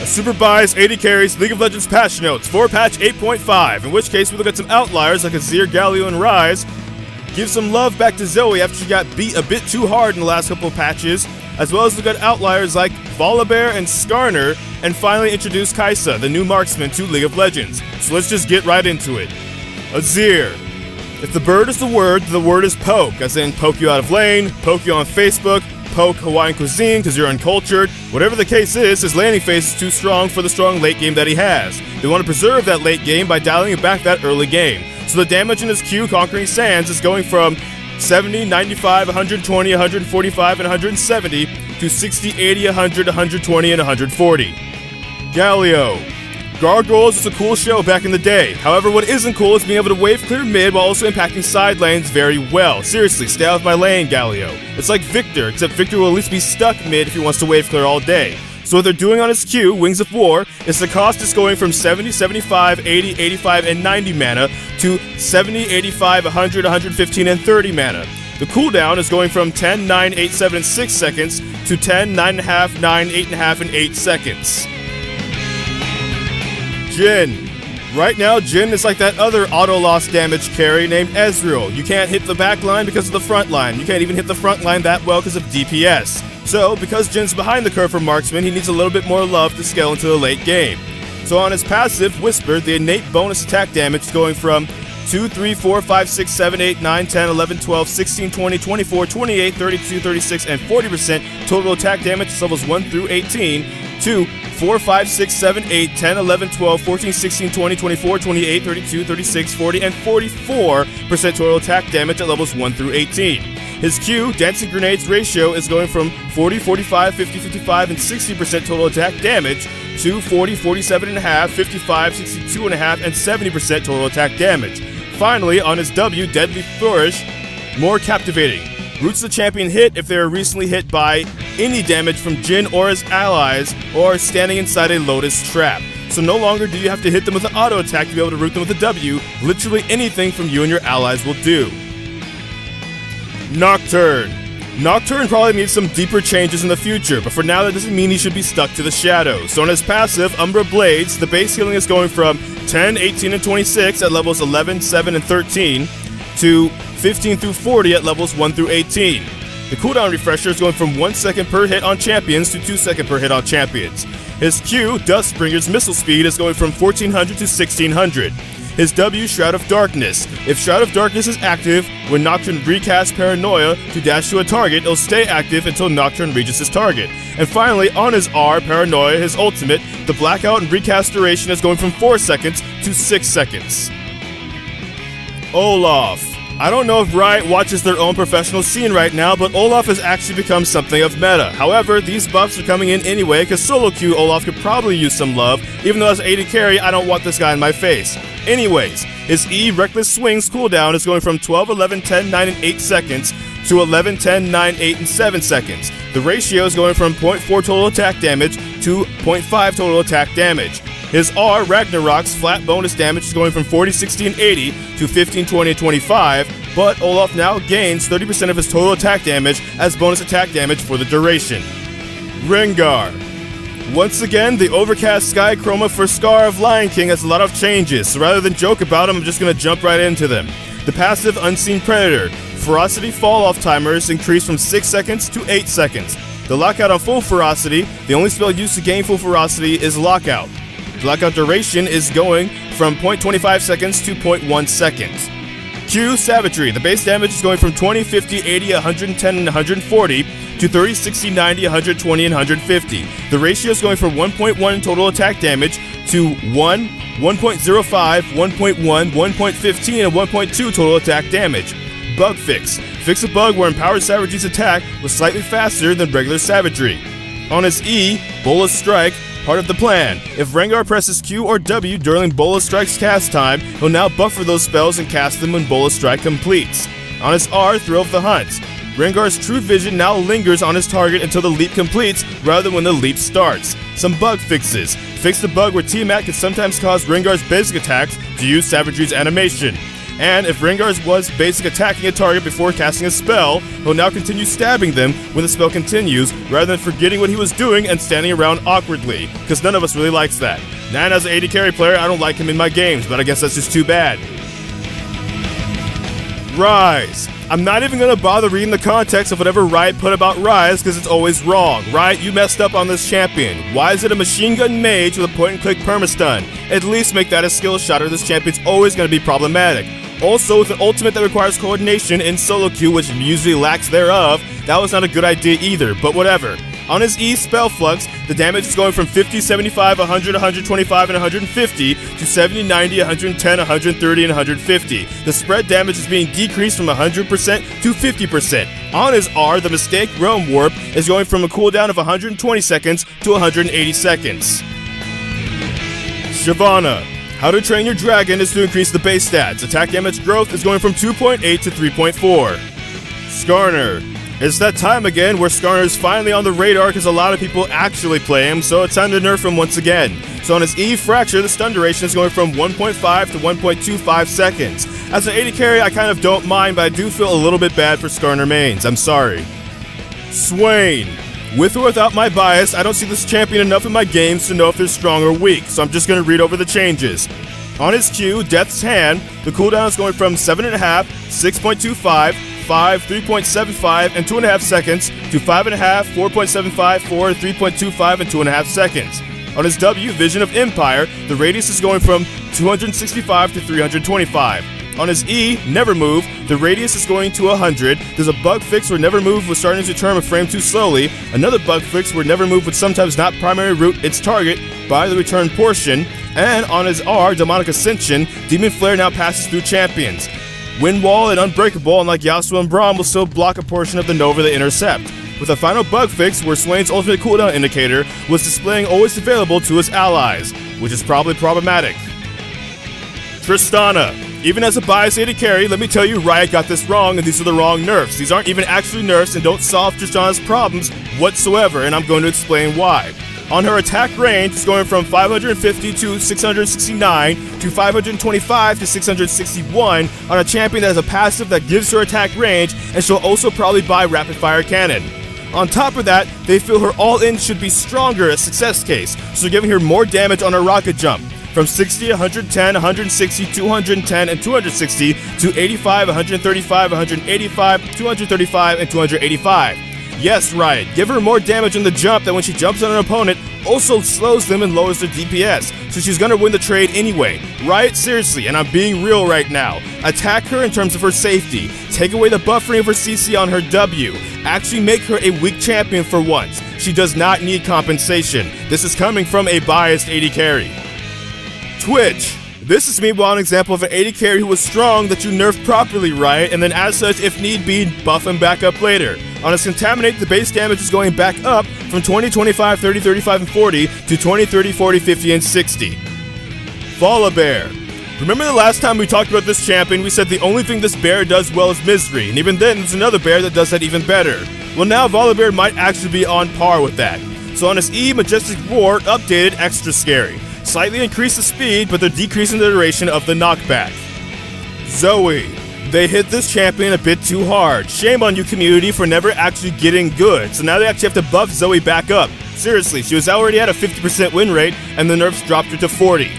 A super biased 80 carries League of Legends patch notes for patch 8.5, in which case we look at some outliers like Azir, Galio, and Ryze. Give some love back to Zoey after she got beat a bit too hard in the last couple of patches, as well as look at outliers like Ventibear and Skarner, and finally introduce Kai'Sa, the new marksman, to League of Legends. So let's just get right into it. Azir. If the bird is the word is poke, as in poke you out of lane, poke you on Facebook, poke Hawaiian cuisine because you're uncultured. Whatever the case is, his landing phase is too strong for the strong late game that he has. They want to preserve that late game by dialing it back that early game. So the damage in his Q, Conquering Sands, is going from 70, 95, 120, 145, and 170 to 60, 80, 100, 120, and 140. Galio. Gargoyles was a cool show back in the day. However, what isn't cool is being able to wave clear mid while also impacting side lanes very well. Seriously, stay out of my lane, Galio. It's like Victor, except Victor will at least be stuck mid if he wants to wave clear all day. So what they're doing on his Q, Wings of War, is the cost is going from 70, 75, 80, 85, and 90 mana to 70, 85, 100, 115, and 30 mana. The cooldown is going from 10, 9, 8, 7, and 6 seconds to 10, 9.5, 9, 8.5, and 8 seconds. Jhin. Right now, Jhin is like that other auto-loss damage carry named Ezreal. You can't hit the back line because of the front line. You can't even hit the front line that well because of DPS. So, because Jin's behind the curve for marksman, he needs a little bit more love to scale into the late game. So on his passive, Whisper, the innate bonus attack damage is going from 2, 3, 4, 5, 6, 7, 8, 9, 10, 11, 12, 16, 20, 24, 28, 32, 36, and 40% total attack damage levels 1 through 18 to 4, 5, 6, 7, 8, 10, 11, 12, 14, 16, 20, 24, 28, 32, 36, 40, and 44% total attack damage at levels 1 through 18. His Q, Dancing Grenades ratio, is going from 40, 45, 50, 55, and 60% total attack damage to 40, 47.5, 55, 62.5, and 70% total attack damage. Finally, on his W, Deadly Flourish, more captivating. Roots the champion hit if they are recently hit by any damage from Jhin or his allies, or standing inside a Lotus trap. So no longer do you have to hit them with an auto attack to be able to root them with a W. Literally anything from you and your allies will do. Nocturne. Nocturne probably needs some deeper changes in the future, but for now that doesn't mean he should be stuck to the shadows. So on his passive, Umbra Blades, the base healing is going from 10, 18, and 26 at levels 11, 7, and 13 to 15 through 40 at levels 1 through 18. The cooldown refresher is going from 1 second per hit on champions to 2 seconds per hit on champions. His Q, Dustbringer's missile speed, is going from 1400 to 1600. His W, Shroud of Darkness. If Shroud of Darkness is active, when Nocturne recasts Paranoia to dash to a target, it'll stay active until Nocturne reaches his target. And finally, on his R, Paranoia, his ultimate, the blackout and recast duration is going from 4 seconds to 6 seconds. Olaf. I don't know if Riot watches their own professional scene right now, but Olaf has actually become something of meta. However, these buffs are coming in anyway, because solo queue Olaf could probably use some love, even though as an AD carry, I don't want this guy in my face. Anyways, his E, Reckless Swings cooldown is going from 12, 11, 10, 9, and 8 seconds to 11, 10, 9, 8, and 7 seconds. The ratio is going from 0.4 total attack damage to 0.5 total attack damage. His R, Ragnarok's flat bonus damage is going from 40, 60, and 80 to 15, 20, and 25, but Olaf now gains 30% of his total attack damage as bonus attack damage for the duration. Rengar. Once again, the overcast sky chroma for Scar of Lion King has a lot of changes, so rather than joke about them, I'm just going to jump right into them. The passive Unseen Predator. Ferocity fall-off timer is increased from 6 seconds to 8 seconds. The lockout on full ferocity, the only spell used to gain full ferocity is lockout. The lockout duration is going from 0.25 seconds to 0.1 seconds. Q, Savagery. The base damage is going from 20, 50, 80, 110, and 140 to 30, 60, 90, 120, and 150. The ratio is going from 1.1 total attack damage to 1, 1.05, 1.1, 1.15, and 1.2 total attack damage. Bug Fix. Fix a bug where Empowered Savagery's attack was slightly faster than regular Savagery. On his E, Bola Strike. Part of the plan. If Rengar presses Q or W during Bola Strike's cast time, he'll now buffer those spells and cast them when Bola Strike completes. On his R, Thrill of the Hunt. Rengar's True Vision now lingers on his target until the leap completes, rather than when the leap starts. Some bug fixes. Fix the bug where T-Mat can sometimes cause Rengar's basic attacks to use Savagery's animation. And if Rengar was basic attacking a target before casting a spell, he'll now continue stabbing them when the spell continues, rather than forgetting what he was doing and standing around awkwardly, because none of us really likes that. And as an AD carry player, I don't like him in my games, but I guess that's just too bad. Ryze. I'm not even going to bother reading the context of whatever Riot put about Ryze because it's always wrong. Riot, you messed up on this champion. Why is it a machine gun mage with a point-and-click permastun? At least make that a skill shot or this champion's always going to be problematic. Also, with an ultimate that requires coordination in solo queue, which usually lacks thereof, that was not a good idea either, but whatever. On his E spell flux, the damage is going from 50, 75, 100, 125, and 150 to 70, 90, 110, 130, and 150. The spread damage is being decreased from 100% to 50%. On his R, the Mistake Realm Warp is going from a cooldown of 120 seconds to 180 seconds. Shyvana. How to train your dragon is to increase the base stats. Attack damage growth is going from 2.8 to 3.4. Skarner. It's that time again where Skarner is finally on the radar because a lot of people actually play him, so it's time to nerf him once again. So on his E Fracture, the stun duration is going from 1.5 to 1.25 seconds. As an AD carry, I kind of don't mind, but I do feel a little bit bad for Skarner mains. I'm sorry. Swain. With or without my bias, I don't see this champion enough in my games to know if they're strong or weak, so I'm just going to read over the changes. On his Q, Death's Hand, the cooldown is going from 7.5, 6.25, 5, 3.75, and 2.5 seconds to 5.5, 4.75, 4, 3.25, and 2.5 seconds. On his W, Vision of Empire, the radius is going from 265 to 325. On his E, Never Move, the radius is going to 100. There's a bug fix where Never Move was starting to turn a frame too slowly, another bug fix where Never Move would sometimes not primary route its target by the return portion, and on his R, Demonic Ascension, Demon Flare now passes through champions. Wind Wall and Unbreakable, unlike Yasuo and Braum, will still block a portion of the Nova they intercept, with a final bug fix where Swain's ultimate cooldown indicator was displaying always available to his allies, which is probably problematic. Tristana. Even as a biased AD carry, let me tell you, Riot got this wrong, and these are the wrong nerfs. These aren't even actually nerfs and don't solve Tristana's problems whatsoever, and I'm going to explain why. On her attack range, it's going from 550 to 669 to 525 to 661 on a champion that has a passive that gives her attack range, and she'll also probably buy Rapid Fire Cannon. On top of that, they feel her all-in should be stronger as success case, so they're giving her more damage on her rocket jump. From 60, 110, 160, 210, and 260 to 85, 135, 185, 235, and 285. Yes, Riot, give her more damage on the jump that when she jumps on an opponent also slows them and lowers their DPS, so she's gonna win the trade anyway. Riot, seriously, and I'm being real right now. Attack her in terms of her safety, take away the buffering of her CC on her W, actually make her a weak champion for once. She does not need compensation. This is coming from a biased AD carry. Twitch. This is meanwhile an example of an AD carry who was strong that you nerfed properly, Riot, and then as such, if need be, buff him back up later. On his Contaminate, the base damage is going back up from 20, 25, 30, 35, and 40 to 20, 30, 40, 50, and 60. Volibear. Remember the last time we talked about this champion, we said the only thing this bear does well is Misery, and even then there's another bear that does that even better. Well, now Volibear might actually be on par with that. So on his E, Majestic Roar, updated, extra scary. Slightly increase the speed, but they're decreasing the duration of the knockback. Zoey. They hit this champion a bit too hard. Shame on you, community, for never actually getting good. So now they actually have to buff Zoey back up. Seriously, she was already at a 50% win rate, and the nerfs dropped her to 40.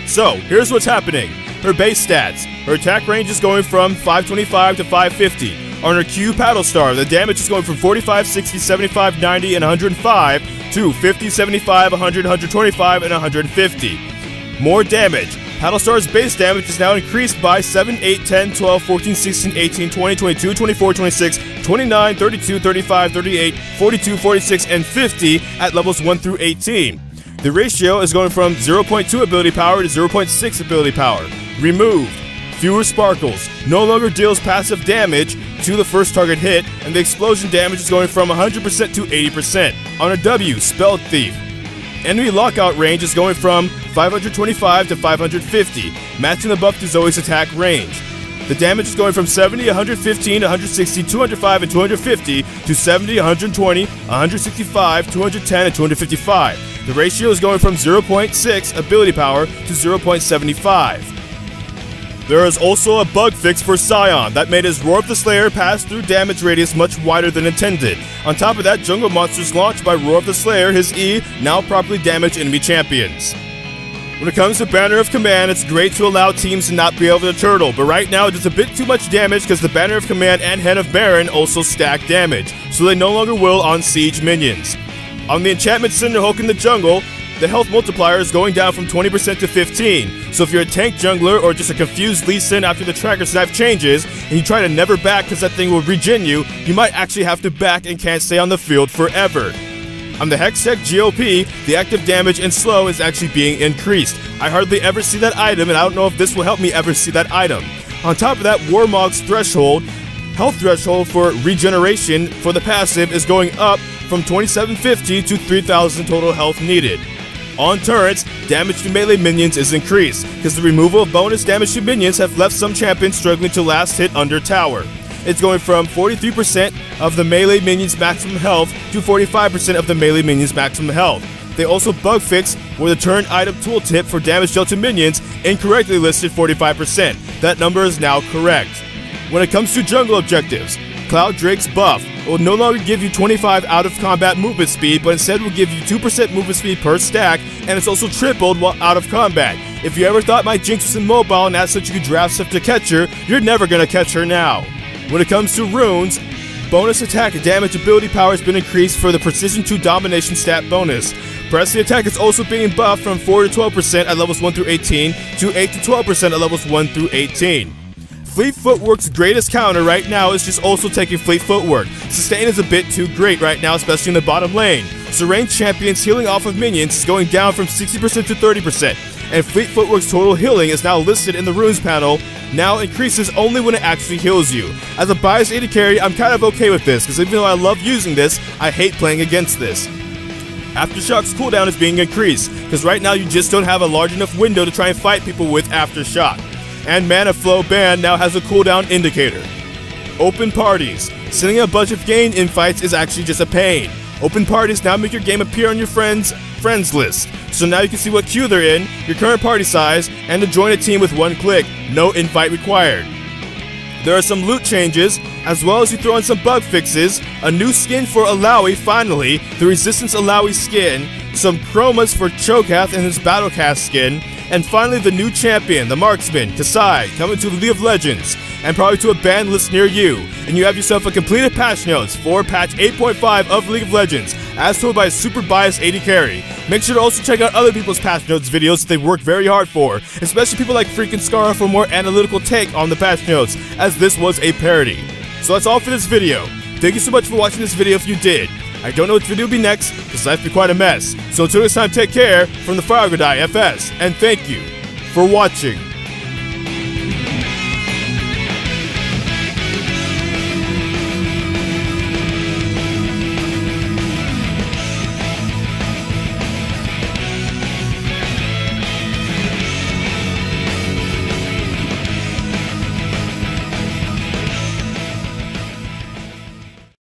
So, here's what's happening. Her base stats. Her attack range is going from 525 to 550. On her Q Paddle Star, the damage is going from 45, 60, 75, 90, and 105 to 50, 75, 100, 125, and 150. More damage. Paddle Star's base damage is now increased by 7, 8, 10, 12, 14, 16, 18, 20, 22, 24, 26, 29, 32, 35, 38, 42, 46, and 50 at levels 1 through 18. The ratio is going from 0.2 ability power to 0.6 ability power. Removed. Fewer sparkles. No longer deals passive damage to the first target hit, and the explosion damage is going from 100% to 80%. On a W, Spell Thief. Enemy lockout range is going from 525 to 550, matching the buff to Zoey's attack range. The damage is going from 70, 115, 160, 205, and 250 to 70, 120, 165, 210, and 255. The ratio is going from 0.6 ability power to 0.75. There is also a bug fix for Sion that made his Roar of the Slayer pass through damage radius much wider than intended. On top of that, jungle monsters launched by Roar of the Slayer, his E, now properly damage enemy champions. When it comes to Banner of Command, it's great to allow teams to not be able to turtle, but right now it does a bit too much damage because the Banner of Command and Head of Baron also stack damage, so they no longer will on siege minions. On the enchantment Cinderhulk in the jungle, the health multiplier is going down from 20% to 15, so if you're a tank jungler or just a confused Lee Sin after the tracker snipe changes, and you try to never back because that thing will regen you, you might actually have to back and can't stay on the field forever. On the Hextech GOP, the active damage and slow is actually being increased. I hardly ever see that item, and I don't know if this will help me ever see that item. On top of that, Warmog's threshold, health threshold for regeneration for the passive is going up from 2750 to 3000 total health needed. On turrets, damage to melee minions is increased, because the removal of bonus damage to minions have left some champions struggling to last hit under tower. It's going from 43% of the melee minions' maximum health to 45% of the melee minions' maximum health. They also bug fixed where the turn item tooltip for damage dealt to minions incorrectly listed 45%. That number is now correct. When it comes to jungle objectives, Cloud Drake's buff will no longer give you 25 out of combat movement speed, but instead will give you 2% movement speed per stack, and it's also tripled while out of combat. If you ever thought my Jinx was immobile and as such you could draft stuff to catch her, you're never gonna catch her now. When it comes to runes, bonus attack and damage ability power has been increased for the Precision 2 Domination stat bonus. Pressing attack is also being buffed from 4 to 12% at levels 1 through 18 to 8 to 12% at levels 1 through 18. Fleet Footwork's greatest counter right now is just also taking Fleet Footwork. Sustain is a bit too great right now, especially in the bottom lane. So ranged champions healing off of minions is going down from 60% to 30%. And Fleet Footwork's total healing is now listed in the runes panel, now increases only when it actually heals you. As a biased AD carry, I'm kind of okay with this, because even though I love using this, I hate playing against this. Aftershock's cooldown is being increased, because right now you just don't have a large enough window to try and fight people with Aftershock. And Mana Flow Ban now has a cooldown indicator. Open parties. Sending a bunch of gain invites is actually just a pain. Open parties now make your game appear on your friends' list. So now you can see what queue they're in, your current party size, and to join a team with one click. No invite required. There are some loot changes, as well as you throw in some bug fixes, a new skin for Alawi finally, the Resistance Alawi skin, some chromas for Cho'Gath and his Battlecast skin, and finally the new champion, the Marksman, Kasai, coming to the League of Legends, and probably to a banned list near you. And you have yourself a completed patch notes for patch 8.5 of League of Legends, as told by a super biased AD carry. Make sure to also check out other people's patch notes videos that they've worked very hard for, especially people like freaking Skarner for a more analytical take on the patch notes, as this was a parody. So that's all for this video. Thank you so much for watching this video if you did. I don't know which video will be next, because life be quite a mess. So until next time, take care from the Fire God FS, and thank you for watching.